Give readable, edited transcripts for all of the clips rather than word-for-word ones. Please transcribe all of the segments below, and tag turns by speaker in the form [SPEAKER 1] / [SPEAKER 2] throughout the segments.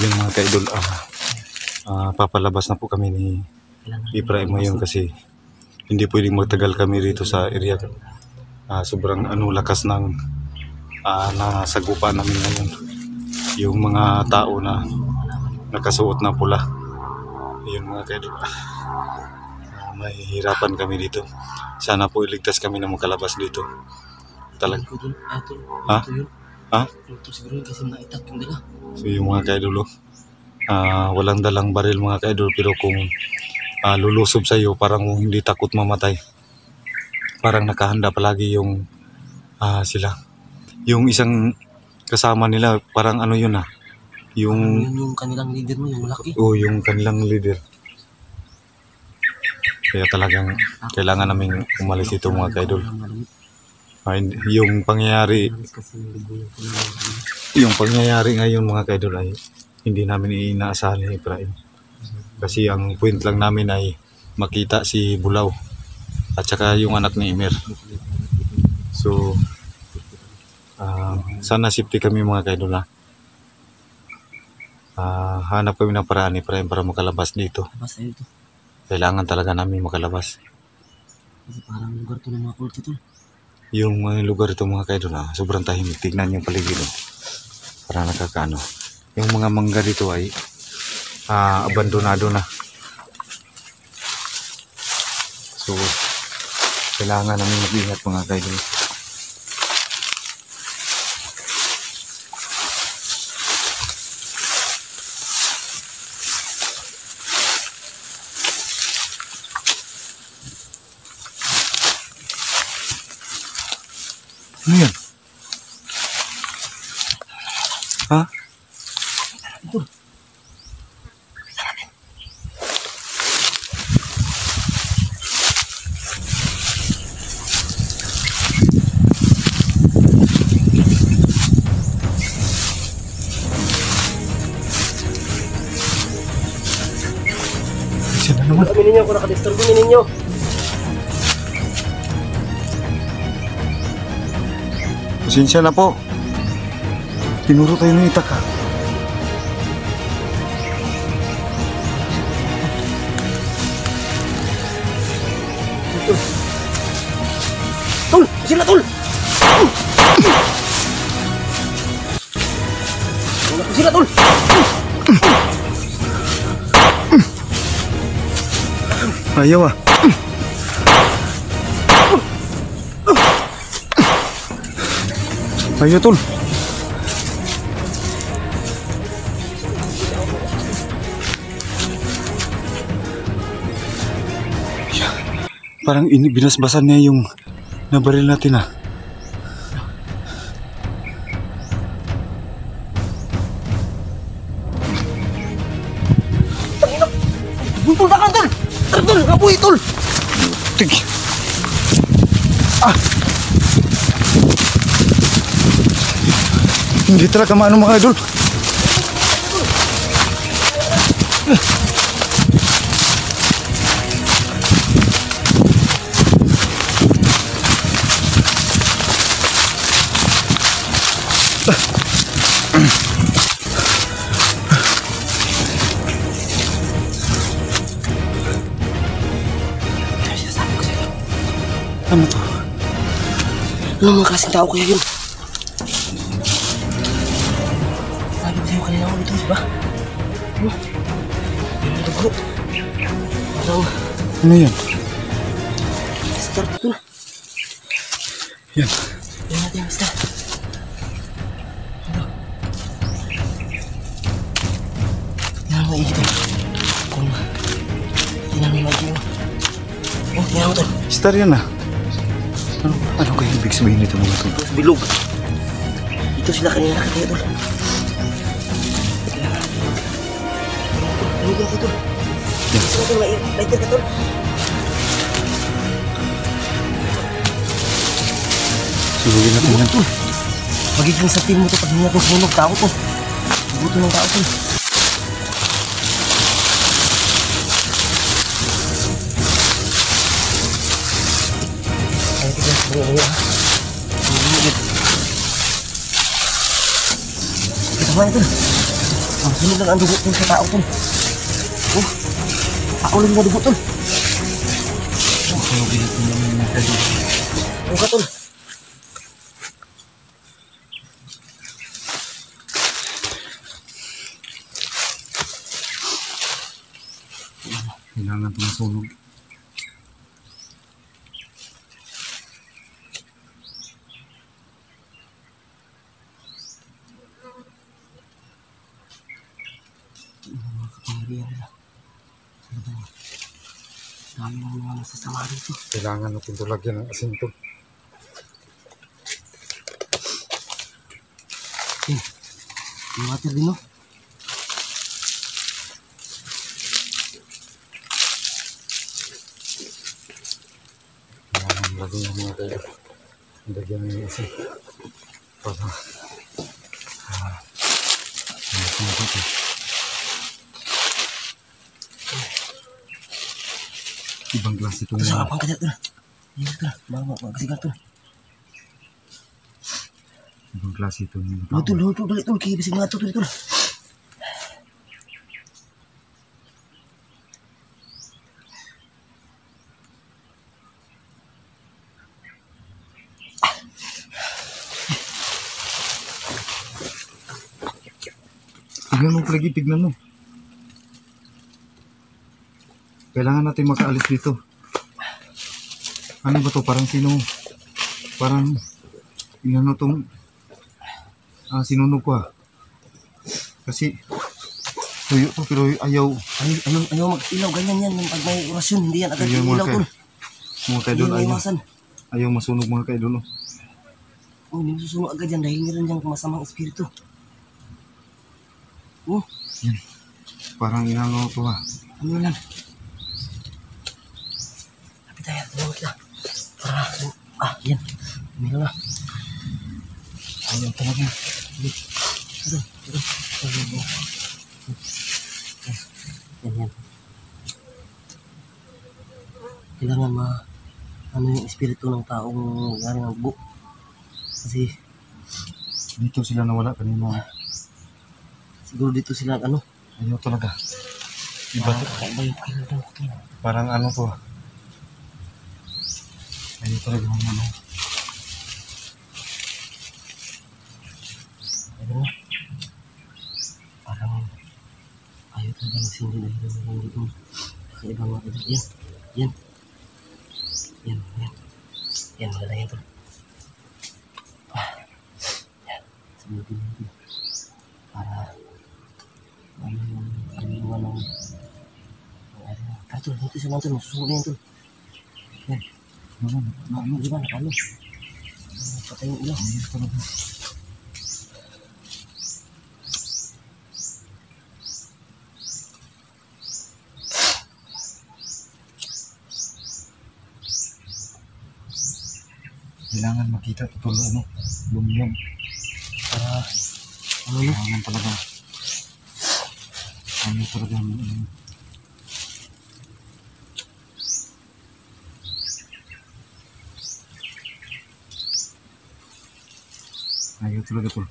[SPEAKER 1] Yung mga ka-idol, papalabas na po kami ni Ibrahim ngayon kasi hindi pwedeng magtagal kami rito sa area. Sobrang lakas ng nasagupa namin ngayon. Yung mga tao na nakasuot na pula. Yun mga ka-idol. Mahihirapan kami dito. Sana po iligtas kami na makalabas dito. Talaga. So yung mga ka-idol, walang dalang baril mga ka-idol, pero kung lulusob sa iyo, parang hindi takot mamatay. Parang nakahanda palagi yung sila. Yung isang kasama nila, parang yun yung kanilang leader mo, yung malaki. Oo, yung kanilang leader. Kaya talagang kailangan namin umalis ito mga ka-idol. Yung pangyayari ngayon mga ka-idol ay hindi namin inaasahan ni Ibrahim. Kasi ang point lang namin ay makita si Bulaw at saka yung anak ni Imer. So sana safety kami mga ka-idol. Hanap kami ng paraan ni Ibrahim para makalabas dito. Kailangan talaga namin makalabas.
[SPEAKER 2] Kasi parang lugar to ng mga kulto to.
[SPEAKER 1] Yung lugar ito mga ka-idol, sobrang tahimik. Tignan yung paligid. Parang nakakaano. Yung mga mangga dito ay abandonado na. So kailangan namin mag-ingat mga ka-idol. Ano yan? Siya na naman.
[SPEAKER 2] Aminin niyo kung nakadisturbo ninyo.
[SPEAKER 1] Pasensya na po. Tinuro tayo ng itak
[SPEAKER 2] Tol! Sila tol! Sila tol!
[SPEAKER 1] Ayaw Ayaw tol. Parang binasbasan niya yung nabaril natin
[SPEAKER 2] Tol, takang tol! Tol, kapoy tol!
[SPEAKER 1] Tig. Hindi talaga maano mga idol. Ano to?
[SPEAKER 2] Ano mga klaseng tao kaya yun? Sabi ko sa'yo kanina ako dito, diba? Ano dugo? Parang...
[SPEAKER 1] Ano yan?
[SPEAKER 2] Start ko na.
[SPEAKER 1] Yan.
[SPEAKER 2] Yan natin, start. Ano? Yan ang maigit eh. Kung... Yan ang maigit mo. Oh, yan ako tol.
[SPEAKER 1] Star yan Ano kaya ibig sabihin nito mga tol?
[SPEAKER 2] Bilog. Ito sila kanina nakataya tol. Bilog ako tol.
[SPEAKER 1] Yan.
[SPEAKER 2] Sila tol, lighter ka tol.
[SPEAKER 1] Sulugin natin yan tol.
[SPEAKER 2] Magiging sa team mo to pag hindi natin sinunog tao to. Buto ng tao tol. Kita mana tu? Ganun lang ang dugo tol sa tao tol. Oh, ako lang na dugo tol.
[SPEAKER 1] Sunugin natin yung mga kaidol.
[SPEAKER 2] Ano ka tol?
[SPEAKER 1] Kailangan tumusunog.
[SPEAKER 2] Mga kapangyarihan nila. Dami ng mga masasama dito.
[SPEAKER 1] Kailangan natin ito lagyan ng asin to.
[SPEAKER 2] Yung water din no?
[SPEAKER 1] Kailangan lagyan ng mga kaidol. Lagyan ng asin. Para ibang klase ito
[SPEAKER 2] Sa
[SPEAKER 1] na
[SPEAKER 2] kapang kadal tol. Hindi tol. Mga kasigal tol.
[SPEAKER 1] ibang klase ito ng
[SPEAKER 2] Luto dali tol. Kaya bisig mga tol tol.
[SPEAKER 1] Tignan mo lagi, tignan mo. Kailangan natin makaalis dito. Ano ba to? Parang sino? Parang inano tong sinunog ko ah. Kasi tuyo to pero ayaw.
[SPEAKER 2] Ayaw mag-ilaw. Ganyan yan. Pag may orasyon, hindi yan agad
[SPEAKER 1] Ayaw
[SPEAKER 2] ilaw tol.
[SPEAKER 1] Mga kaidol,
[SPEAKER 2] Hindi iwasan.
[SPEAKER 1] ayaw masunog mga kaidol.
[SPEAKER 2] Oh, hindi susunod agad yan dahil meron diyang masamang espiritu. Oh,
[SPEAKER 1] Yan. Parang inano to ah.
[SPEAKER 2] ano lang. Lapit tayo, tulungan kita. Yan. Meron na. Ayaw talaga. Yan. Kailangan ano yung espiritu ng taong galing ng buo. Kasi
[SPEAKER 1] Dito sila nawala kanina.
[SPEAKER 2] siguro dito sila ano.
[SPEAKER 1] Ayaw talaga. Iba to.
[SPEAKER 2] Kakaiba yung kailangan ko to.
[SPEAKER 1] Parang ano to ah. Ayaw talaga ng ano.
[SPEAKER 2] Ano na? Parang ayaw talaga magsindi dahil hindi ko kakaiba mga kailangan. Yan, maganda yan to. Yan, sabihin natin. Para ano tara tol, dito siya natin, masusunod yan tol. Yan, di ba, nakalo. Patay yung ilaw.
[SPEAKER 1] Ayaw talaga. Kailangan makita ito ano, lumiyam.
[SPEAKER 2] Para ano na?
[SPEAKER 1] Kailangan talaga. Ayaw talaga ayaw talaga to.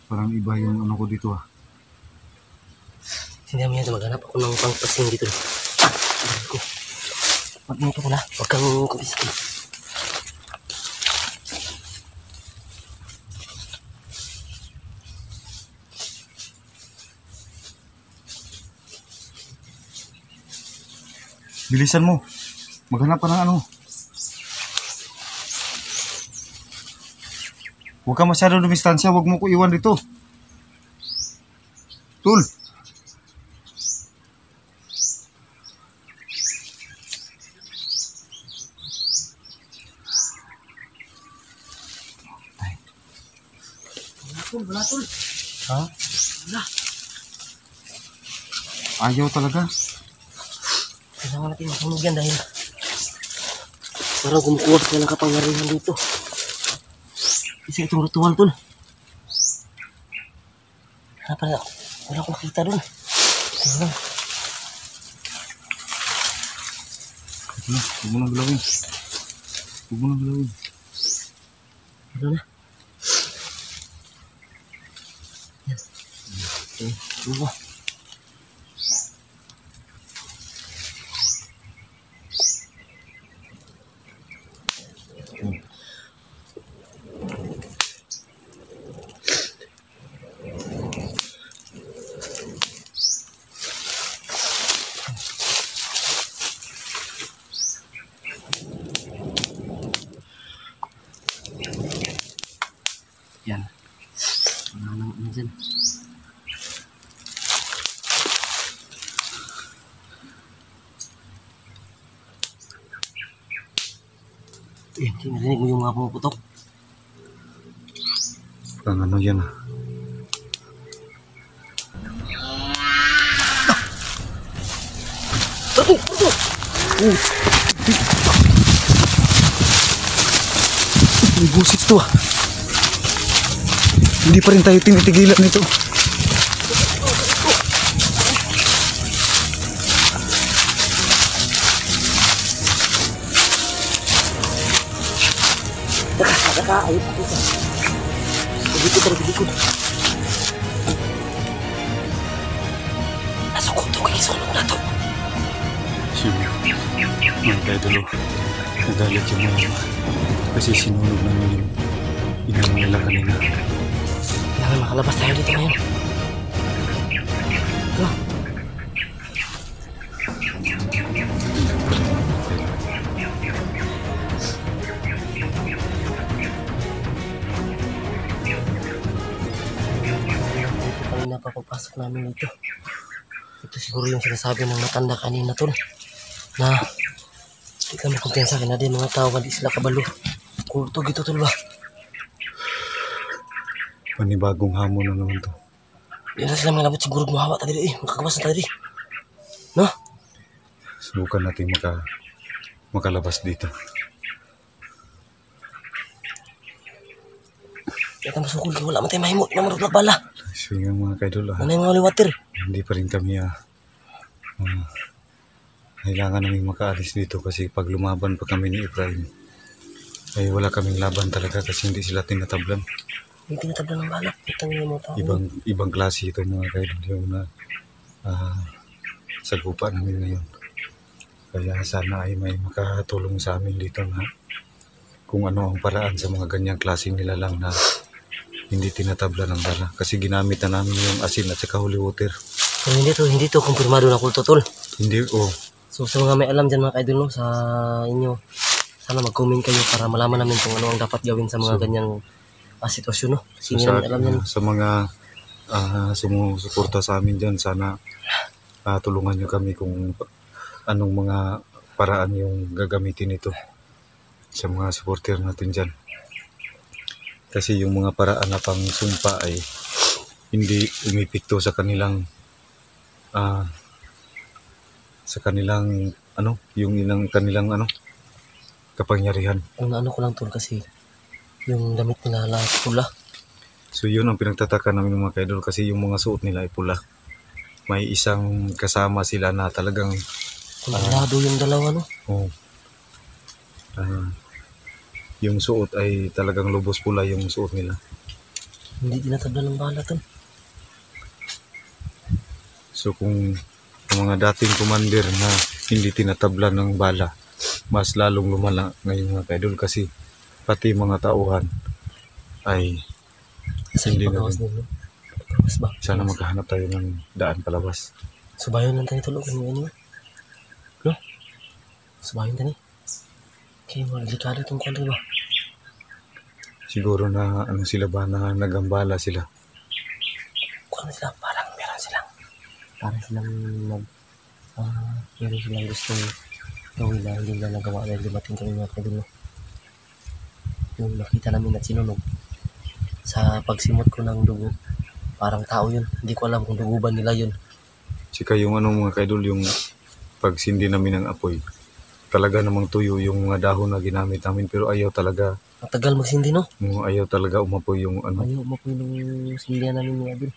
[SPEAKER 1] Parang iba yung ano ko dito ah.
[SPEAKER 2] Hindi naman yan, maghanap ako ng pangpasing dito. Sabi ko, magmuto ko na, huwag kang kumiskin.
[SPEAKER 1] Bilisan mo. Maghanap pa ng ano. Huwag ka masyado dumistansya. Huwag mo ko iwan dito. Tul.
[SPEAKER 2] Wala tol.
[SPEAKER 1] Ha?
[SPEAKER 2] Wala.
[SPEAKER 1] Ayaw talaga.
[SPEAKER 2] Kailangan natin masunog yan dahil parang kumukuha sila ng kapangyarihan dito. Kasi itong ritual tol. Wala akong makita dun. Tingnan.
[SPEAKER 1] Huwag mo na galawin. Huwag mo na galawin.
[SPEAKER 2] Ano na? Yan. Okay. Ano ba? Yan. Wala naman dyan. Eh, narinig mo yung mga pumuputok?
[SPEAKER 1] Parang ano yan ah.
[SPEAKER 2] May busis to ah.
[SPEAKER 1] Hindi pa rin tayo tinitigilan nito.
[SPEAKER 2] Ayos ako sa. Dikit. Nasukot to kayo, sunog na to.
[SPEAKER 1] Mga kaidolo, nagalit yung mga kasi sinunog namin yung inano nila kanina.
[SPEAKER 2] Kailangan makalabas tayo dito ngayon. Ano? Kanina pa pagpasok namin dito. Ito siguro yung sinasabi ng matanda kanina tol. Na hindi kami kumpiyansa na din mga tao, hindi sila kabalo. Kulto gitu tol ba?
[SPEAKER 1] Panibagong hamon na naman to.
[SPEAKER 2] Yan na sila mga labot siguro gumawa tayo dito makakabas na tayo dito. No?
[SPEAKER 1] Subukan natin makalabas dito.
[SPEAKER 2] Kaya masukul kayo, wala man tayo mahimot, na marulak bala.
[SPEAKER 1] So yung mga kaidol
[SPEAKER 2] Ano yung mga water?
[SPEAKER 1] hindi pa rin kami kailangan namin makaalis dito kasi pag lumaban pa kami ni Efraim ay wala kaming laban talaga kasi hindi sila tinatablan.
[SPEAKER 2] Hindi tinatablan ng bala. Itang yung mga tao.
[SPEAKER 1] Ibang klase ito mga kaidol yung sagupa namin ngayon. Kaya sana ay may makatulong sa amin dito na kung ano ang paraan sa mga ganyang klase nila lang na hindi tinatabla ng bala. Kasi ginamit na namin yung asin at saka holy water.
[SPEAKER 2] So, hindi to kumpirmado na kulto tol.
[SPEAKER 1] Hindi,
[SPEAKER 2] So sa mga may alam dyan mga kaidol no, sa inyo, sana mag-comment kayo para malaman namin kung ano ang dapat gawin sa mga ganyang sitwasyon no.
[SPEAKER 1] So,
[SPEAKER 2] Sino alam yan?
[SPEAKER 1] sa mga sumusuporta sa amin dyan, sana tulungan nyo kami kung anong mga paraan yung gagamitin ito sa mga supporter natin dyan. Kasi yung mga paraan na pang sumpa ay hindi umipikto sa kanilang kapangyarihan.
[SPEAKER 2] Ang ano ko lang tol kasi yung damit nila lahat pula.
[SPEAKER 1] So yun ang pinagtataka namin mga kaidol kasi yung mga suot nila ay pula. May isang kasama sila na talagang
[SPEAKER 2] Kontrolado yung dalawa no.
[SPEAKER 1] Yung suot ay talagang lubos pula yung suot nila.
[SPEAKER 2] Hindi tinatablan ng bala tol.
[SPEAKER 1] So kung ang mga dating commander na hindi tinatablan ng bala, mas lalong lumala ngayon mga kaidol kasi pati mga tauhan ay hindi na rin. Sana maghahanap tayo ng daan palabas.
[SPEAKER 2] Subayon lang tayo tulog ano no? Subayon tayo. Okay, mga delikado itong kwanto ba?
[SPEAKER 1] Siguro na sila ba na nagambala sila.
[SPEAKER 2] Kung sila parang meron silang meron silang gustong gawin na hindi na nagawa dahil dumating kami mga kadulo. Yung nakita namin at sinunog sa pagsimot ko ng dugo, parang tao yun. Hindi ko alam kung dugo ba nila yun.
[SPEAKER 1] Sika yung mga kaidol, yung pagsindi namin ng apoy, talaga namang tuyo yung mga dahon na ginamit namin pero ayaw talaga.
[SPEAKER 2] Matagal magsindi no?
[SPEAKER 1] Ayaw talaga umapoy yung
[SPEAKER 2] Ayaw umapoy ng sindihan namin mga idol.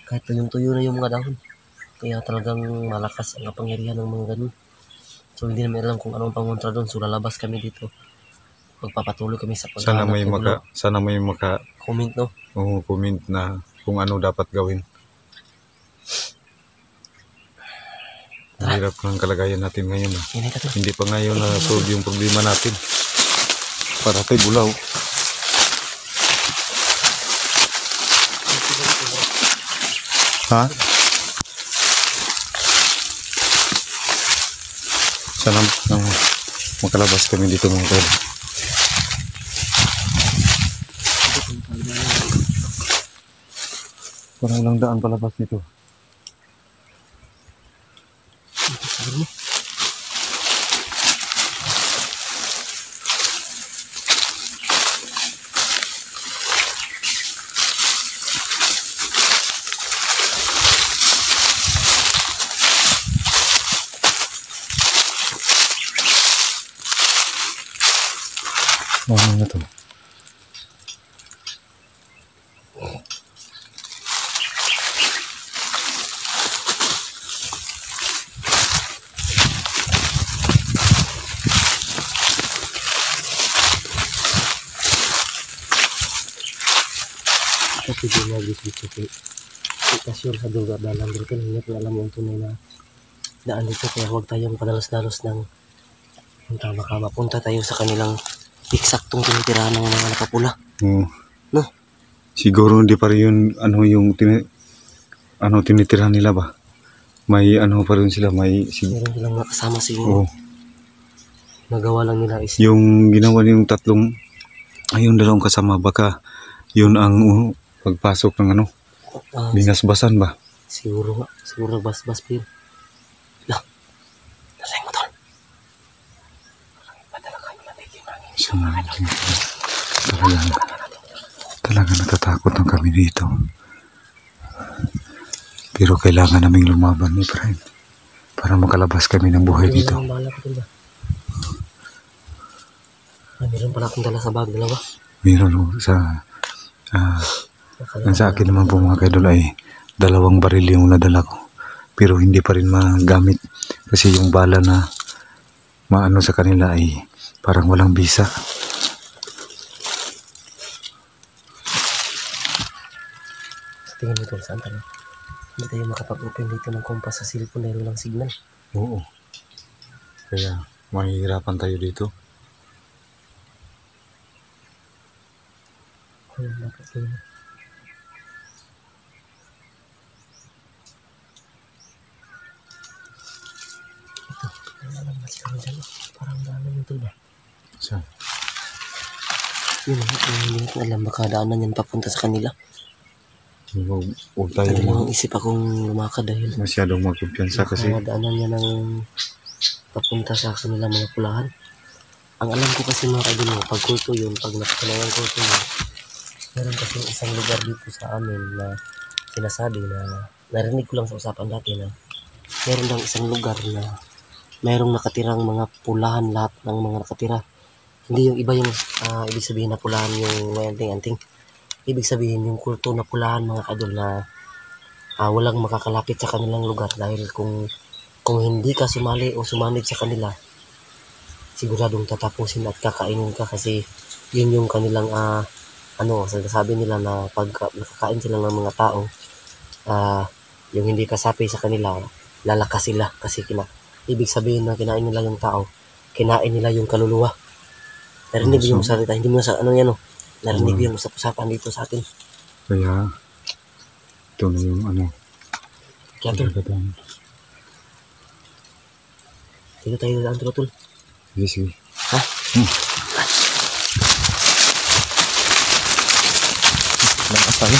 [SPEAKER 2] Kahit tuyo na yung mga dahon. Kaya talagang malakas ang kapangyarihan ng mga ganun. So hindi namin alam kung anong pangontra doon. So lalabas kami dito. Magpapatuloy kami sa
[SPEAKER 1] sana may maka
[SPEAKER 2] comment no?
[SPEAKER 1] comment na kung ano dapat gawin. Mahirap ang kalagayan natin ngayon.
[SPEAKER 2] Ini ka to.
[SPEAKER 1] Hindi pa ngayon na solve yung problema natin. Para tayo bulaw. Ha? Sana makalabas kami dito mga kaidol. Parang lang daan palabas dito. Ano na to?
[SPEAKER 2] Kasi di magis dito kita sure sa duga dalam dito hindi ko alam yung tunay na daan dito kaya huwag tayong padalos-dalos ng punta baka mapunta tayo sa kanilang eksaktong tinitirahan ng mga nakapula.
[SPEAKER 1] Oo.
[SPEAKER 2] No?
[SPEAKER 1] Siguro hindi pa rin yun, tinitirahan nila ba? May pa rin sila, may...
[SPEAKER 2] Meron silang nakasama siguro.
[SPEAKER 1] Oo.
[SPEAKER 2] Nagawa lang nila is...
[SPEAKER 1] Yung ginawa yung tatlong, yung dalawang kasama, baka yun ang pagpasok ng binasbasan ba?
[SPEAKER 2] Siguro nga, siguro bas-bas pin. Lah, nasay mo tol.
[SPEAKER 1] Talaga natatakot na kami dito. Pero kailangan naming lumaban, Efrain, para makalabas kami ng buhay dito.
[SPEAKER 2] Meron pala akong dala sa bag, dalawa.
[SPEAKER 1] Meron sa akin naman po mga kaidol ay 2 baril yung nadala ko. Pero hindi pa rin magamit kasi yung bala na maano sa kanila ay parang walang bisa.
[SPEAKER 2] Tingin mo tol, saan tayo? Hindi tayo makapag-open dito ng kompas sa cellphone dahil walang signal.
[SPEAKER 1] Oo. Kaya mahihirapan tayo dito.
[SPEAKER 2] Parang daanan yung tol ba?
[SPEAKER 1] Saan?
[SPEAKER 2] Yun, hindi ko alam, baka daanan yan papunta sa kanila.
[SPEAKER 1] Huwag tayo
[SPEAKER 2] Tayo lang isip akong lumakad dahil
[SPEAKER 1] masyadong magkumpiyansa kasi
[SPEAKER 2] daanan niya ng papunta sa kanila mga pulahan. Ang alam ko kasi mga kaidol, pag kulto yun, pag nakakalagang kulto yun, meron kasi isang lugar dito sa amin na sinasabi na narinig ko lang sa usapan dati na meron lang isang lugar na mayroong nakatirang mga pulahan, lahat ng mga nakatira. Hindi yung iba yung ibig sabihin na pulahan yung may anting-anting. Ibig sabihin yung kulto na pulahan mga kadol na walang makakalapit sa kanilang lugar dahil kung hindi ka sumali o sumanib sa kanila, siguradong tatapusin at kakainin ka kasi yun yung kanilang sabi nila na pag nakakain sila ng mga tao, yung hindi kasapi sa kanila, lalakas sila kasi ibig sabihin na kinain nila yung tao, kinain nila yung kaluluwa. Narinig yung salita, hindi mo sa narinig yung usap-usapan dito sa atin.
[SPEAKER 1] kaya ito na yung
[SPEAKER 2] Kaya tol, dito tayo daan tol.
[SPEAKER 1] sige.
[SPEAKER 2] Ha?
[SPEAKER 1] Lakas tayo.